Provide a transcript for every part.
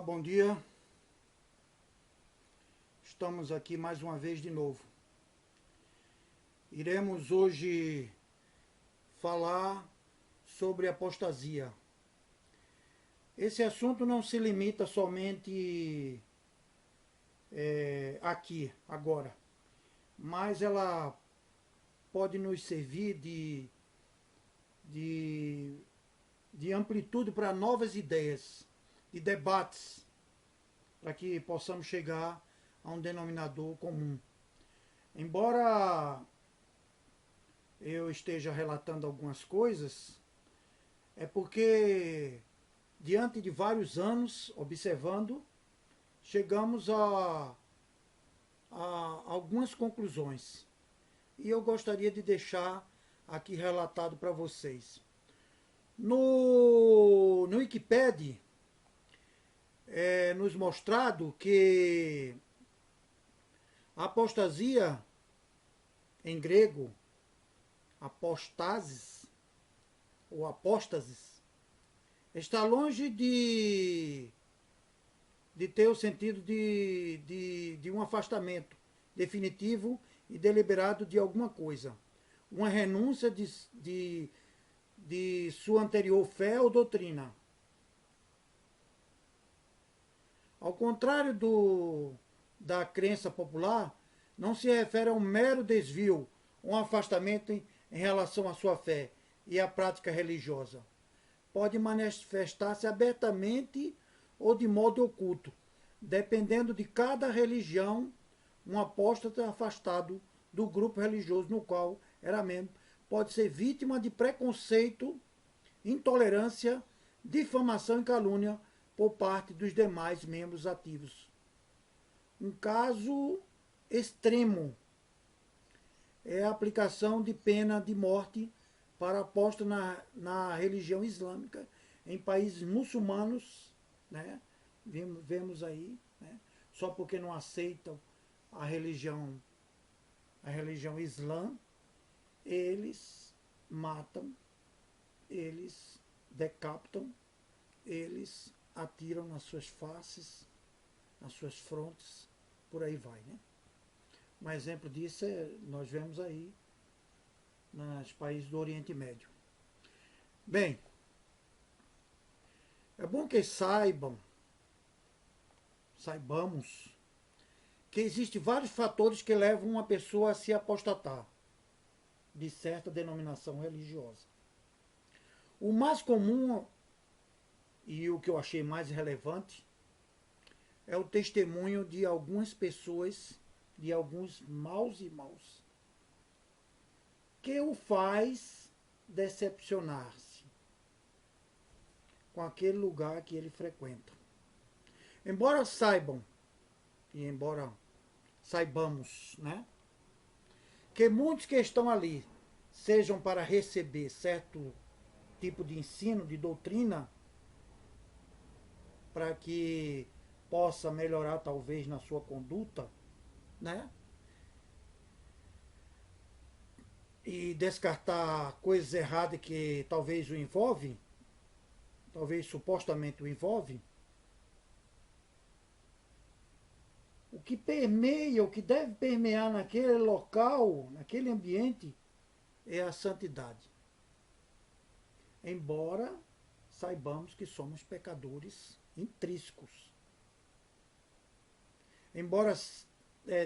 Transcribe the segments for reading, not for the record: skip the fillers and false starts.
Olá, bom dia. Estamos aqui mais uma vez de novo. Iremos hoje falar sobre apostasia. Esse assunto não se limita somente aqui, agora, mas ela pode nos servir de amplitude para novas ideias, de debates, para que possamos chegar a um denominador comum. Embora eu esteja relatando algumas coisas, é porque, diante de vários anos observando, chegamos a algumas conclusões. E eu gostaria de deixar aqui relatado para vocês. No Wikipedia é nos mostrado que a apostasia, em grego, apostasis, ou apóstasis, está longe de ter o sentido de um afastamento definitivo e deliberado de alguma coisa. Uma renúncia de sua anterior fé ou doutrina. Ao contrário da crença popular, não se refere a um mero desvio, um afastamento em relação à sua fé e à prática religiosa. Pode manifestar-se abertamente ou de modo oculto, dependendo de cada religião. Um apóstata afastado do grupo religioso no qual era membro pode ser vítima de preconceito, intolerância, difamação e calúnia por parte dos demais membros ativos. Um caso extremo é a aplicação de pena de morte para apóstolo na religião islâmica em países muçulmanos, né? Vemos aí, né? Só porque não aceitam a religião islã, eles matam, eles decapitam, eles atiram nas suas faces, nas suas frontes, por aí vai, né? Um exemplo disso nós vemos aí nos países do Oriente Médio. Bem, é bom que saibamos que existem vários fatores que levam uma pessoa a se apostatar de certa denominação religiosa. O mais comum e o que eu achei mais relevante é o testemunho de algumas pessoas, de alguns maus irmãos, que o faz decepcionar-se com aquele lugar que ele frequenta. Embora saibam, e embora saibamos, né, que muitos que estão ali sejam para receber certo tipo de ensino, de doutrina, para que possa melhorar talvez na sua conduta, né? E descartar coisas erradas que talvez o envolvem, talvez supostamente o envolvem. O que permeia, o que deve permear naquele local, naquele ambiente, é a santidade. Embora saibamos que somos pecadores intrínsecos. Embora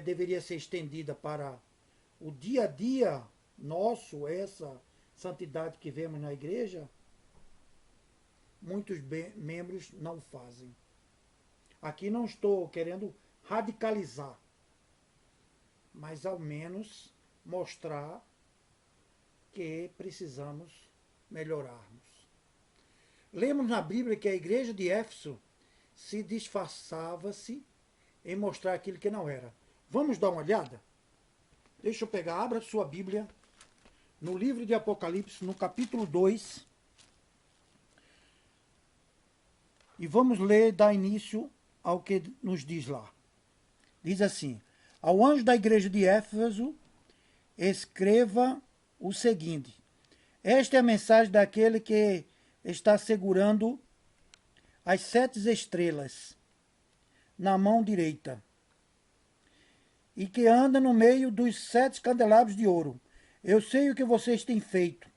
deveria ser estendida para o dia a dia nosso, essa santidade que vemos na igreja, muitos membros não fazem. Aqui não estou querendo radicalizar, mas ao menos mostrar que precisamos melhorarmos. Lemos na Bíblia que a igreja de Éfeso se disfarçava-se em mostrar aquilo que não era. Vamos dar uma olhada? Deixa eu pegar, abra sua Bíblia no livro de Apocalipse, no capítulo 2, e vamos ler, dar início ao que nos diz lá. Diz assim: ao anjo da igreja de Éfeso, escreva o seguinte: esta é a mensagem daquele que está segurando as 7 estrelas na mão direita, e que anda no meio dos 7 candelabros de ouro. Eu sei o que vocês têm feito.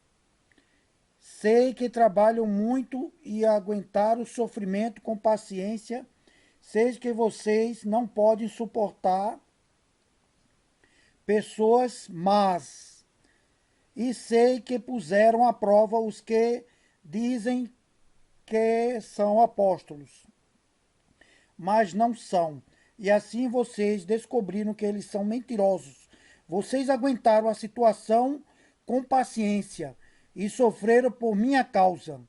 Sei que trabalham muito e aguentaram o sofrimento com paciência. Sei que vocês não podem suportar pessoas más. E sei que puseram à prova os que dizem que são apóstolos, mas não são. E assim vocês descobriram que eles são mentirosos. Vocês aguentaram a situação com paciência e sofreram por minha causa,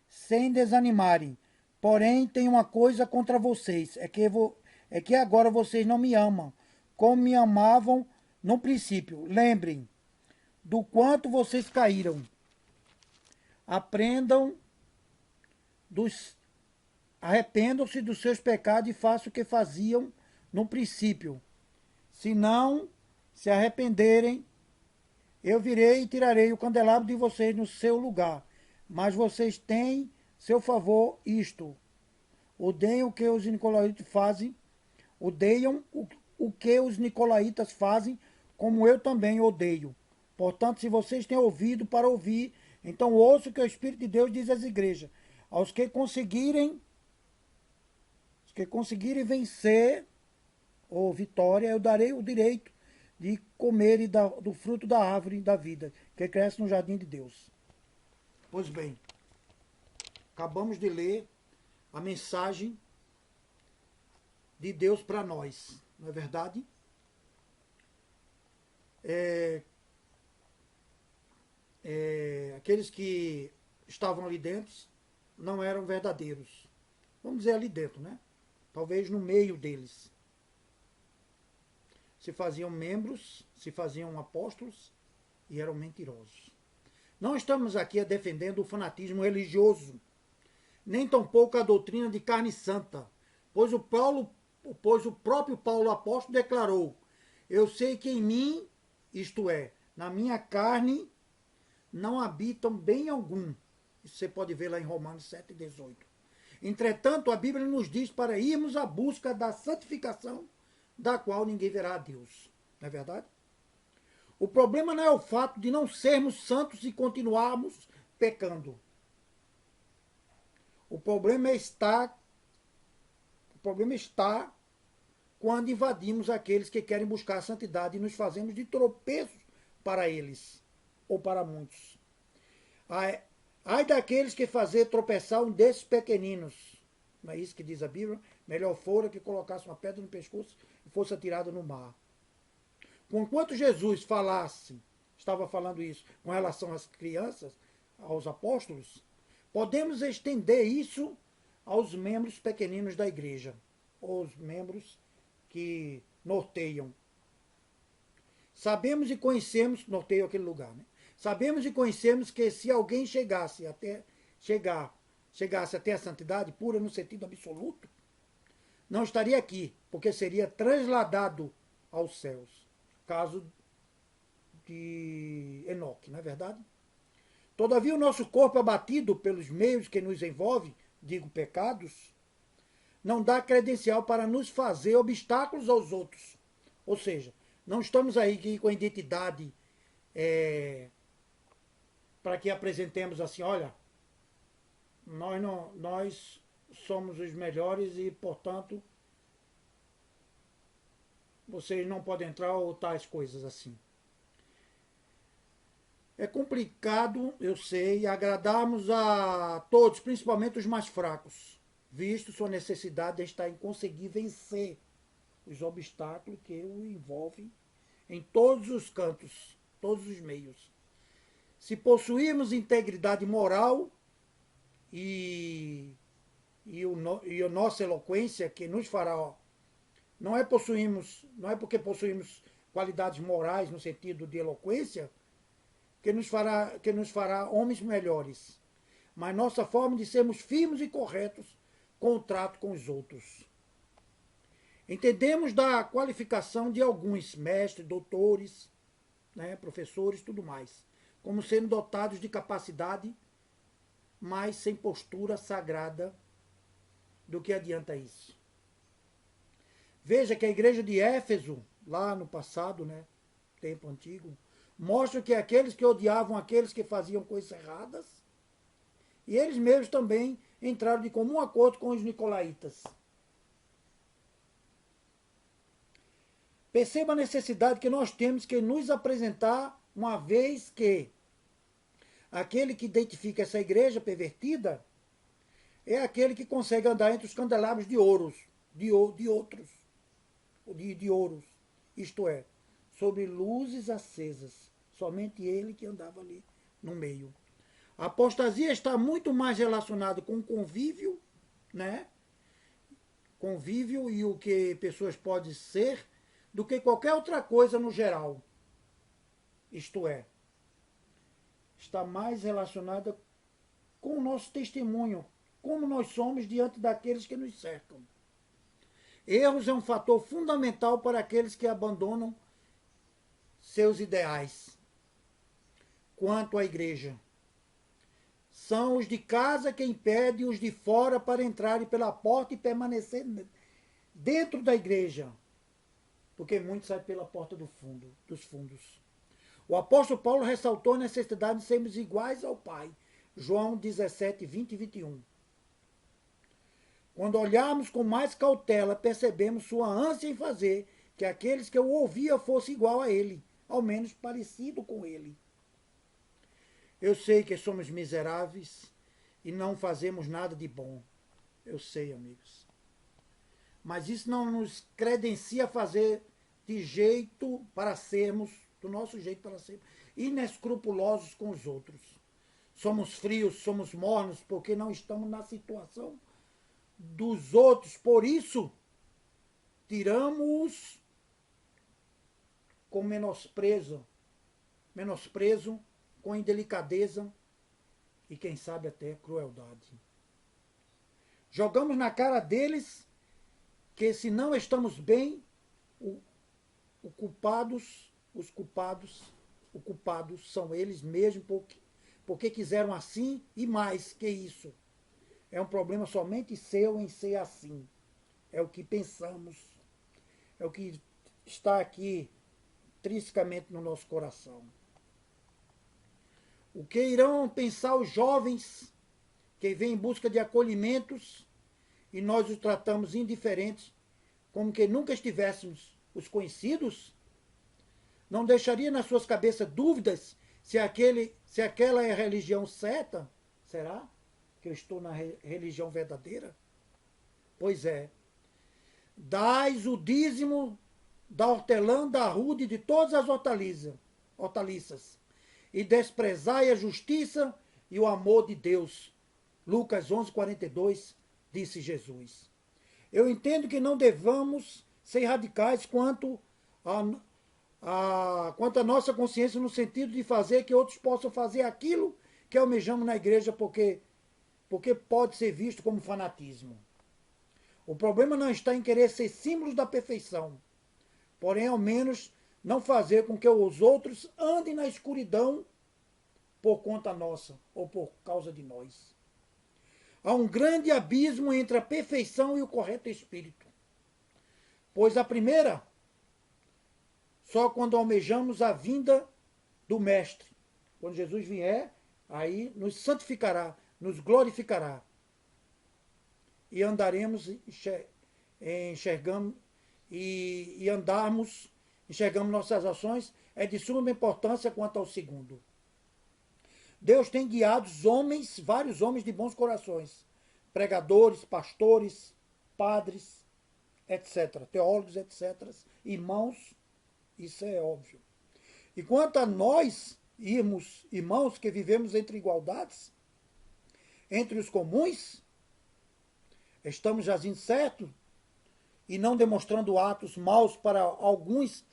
sem desanimarem. Porém, tem uma coisa contra vocês, é que agora vocês não me amam, como me amavam no princípio. Lembrem do quanto vocês caíram. Arrependam-se dos seus pecados e façam o que faziam no princípio. Se não se arrependerem, eu virei e tirarei o candelabro de vocês no seu lugar. Mas vocês têm seu favor isto. Odeiam o que os nicolaítas fazem. Odeiam o que os nicolaítas fazem, como eu também odeio. Portanto, se vocês têm ouvido para ouvir, então ouçam o que o Espírito de Deus diz às igrejas. Aos que conseguirem vencer, ou vitória, eu darei o direito de comer do fruto da árvore da vida, que cresce no jardim de Deus. Pois bem, acabamos de ler a mensagem de Deus para nós, não é verdade? Aqueles que estavam ali dentro não eram verdadeiros. Vamos dizer ali dentro, né? Talvez no meio deles. Se faziam membros, se faziam apóstolos e eram mentirosos. Não estamos aqui defendendo o fanatismo religioso, nem tampouco a doutrina de carne santa, pois o próprio Paulo apóstolo declarou: eu sei que em mim, isto é, na minha carne, não habitam bem algum. Isso você pode ver lá em Romanos 7,18. Entretanto, a Bíblia nos diz para irmos à busca da santificação, da qual ninguém verá a Deus. Não é verdade? O problema não é o fato de não sermos santos e continuarmos pecando. O problema está quando invadimos aqueles que querem buscar a santidade e nos fazemos de tropeços para eles, ou para muitos. Ai daqueles que fazer tropeçar um desses pequeninos. Não é isso que diz a Bíblia? Melhor fora que colocasse uma pedra no pescoço e fosse atirado no mar. Enquanto Jesus estava falando isso com relação às crianças, aos apóstolos, podemos estender isso aos membros pequeninos da igreja, os membros que norteiam. Sabemos e conhecemos, norteiam aquele lugar, né? Sabemos e conhecemos que se alguém chegasse até a santidade pura no sentido absoluto, não estaria aqui, porque seria trasladado aos céus. Caso de Enoque, não é verdade? Todavia o nosso corpo abatido pelos meios que nos envolvem, digo pecados, não dá credencial para nos fazer obstáculos aos outros. Ou seja, não estamos aí com a identidade para que apresentemos assim, olha, nós somos os melhores e, portanto, vocês não podem entrar ou tais coisas assim. É complicado, eu sei, agradarmos a todos, principalmente os mais fracos, visto sua necessidade está em conseguir vencer os obstáculos que o envolvem em todos os cantos, todos os meios. Se possuirmos integridade moral e a nossa eloquência que nos fará, não é porque possuímos qualidades morais no sentido de eloquência que nos fará homens melhores, mas nossa forma de sermos firmes e corretos com o trato com os outros. Entendemos da qualificação de alguns mestres, doutores, né, professores, tudo mais, como sendo dotados de capacidade, mas sem postura sagrada. Do que adianta isso? Veja que a igreja de Éfeso, lá no passado, né, tempo antigo, mostra que aqueles que odiavam aqueles que faziam coisas erradas, e eles mesmos também entraram de comum acordo com os nicolaítas. Perceba a necessidade que nós temos que nos apresentar, uma vez que aquele que identifica essa igreja pervertida é aquele que consegue andar entre os candelabros de ouros, de outros, de ouros, isto é, sobre luzes acesas. Somente ele que andava ali no meio. A apostasia está muito mais relacionada com o convívio, né? Convívio e o que pessoas podem ser, do que qualquer outra coisa no geral. Isto é, está mais relacionada com o nosso testemunho, como nós somos diante daqueles que nos cercam. Erros é um fator fundamental para aqueles que abandonam seus ideais. Quanto à igreja, são os de casa que impedem os de fora para entrarem pela porta e permanecer dentro da igreja, porque muitos saem pela porta dos fundos. O apóstolo Paulo ressaltou a necessidade de sermos iguais ao Pai. João 17, 20 e 21. Quando olharmos com mais cautela, percebemos sua ânsia em fazer que aqueles que o ouviam fossem igual a ele, ao menos parecido com ele. Eu sei que somos miseráveis e não fazemos nada de bom. Eu sei, amigos. Mas isso não nos credencia a fazer de jeito para sermos, do nosso jeito para sermos inescrupulosos com os outros. Somos frios, somos mornos, porque não estamos na situação dos outros. Por isso, tiramos com menosprezo, com indelicadeza e, quem sabe, até crueldade. Jogamos na cara deles que, se não estamos bem, os culpados são eles mesmos, porque quiseram assim e mais que isso. É um problema somente seu em ser assim. É o que pensamos. É o que está aqui intrinsecamente no nosso coração. O que irão pensar os jovens que vêm em busca de acolhimentos e nós os tratamos indiferentes, como que nunca estivéssemos os conhecidos? Não deixaria nas suas cabeças dúvidas se aquela é a religião certa? Será que eu estou na religião verdadeira? Pois é. Dais o dízimo da hortelã, da arruda e de todas as hortaliças, e desprezai a justiça e o amor de Deus. Lucas 11:42, disse Jesus. Eu entendo que não devamos ser radicais quanto a nossa consciência, no sentido de fazer que outros possam fazer aquilo que almejamos na igreja, porque pode ser visto como fanatismo. O problema não está em querer ser símbolos da perfeição, porém, ao menos, não fazer com que os outros andem na escuridão por conta nossa ou por causa de nós. Há um grande abismo entre a perfeição e o correto espírito. Pois a primeira, só quando almejamos a vinda do Mestre. Quando Jesus vier, aí nos santificará, nos glorificará. E andaremos enxergando e andarmos, enxergamos nossas ações, é de suma importância quanto ao segundo. Deus tem guiado homens, vários homens de bons corações, pregadores, pastores, padres, etc., teólogos, etc., irmãos, isso é óbvio. E quanto a nós, irmãos que vivemos entre igualdades, entre os comuns, estamos jazindo certo e não demonstrando atos maus para alguns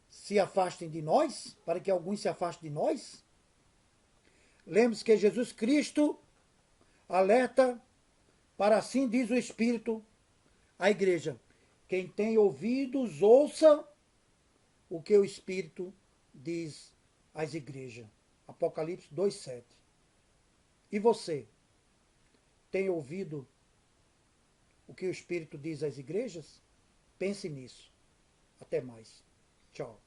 se afastem de nós, para que alguns se afastem de nós? Lembre-se que Jesus Cristo alerta para assim diz o Espírito à igreja. Quem tem ouvidos, ouça o que o Espírito diz às igrejas. Apocalipse 2:7. E você? Tem ouvido o que o Espírito diz às igrejas? Pense nisso. Até mais. Tchau.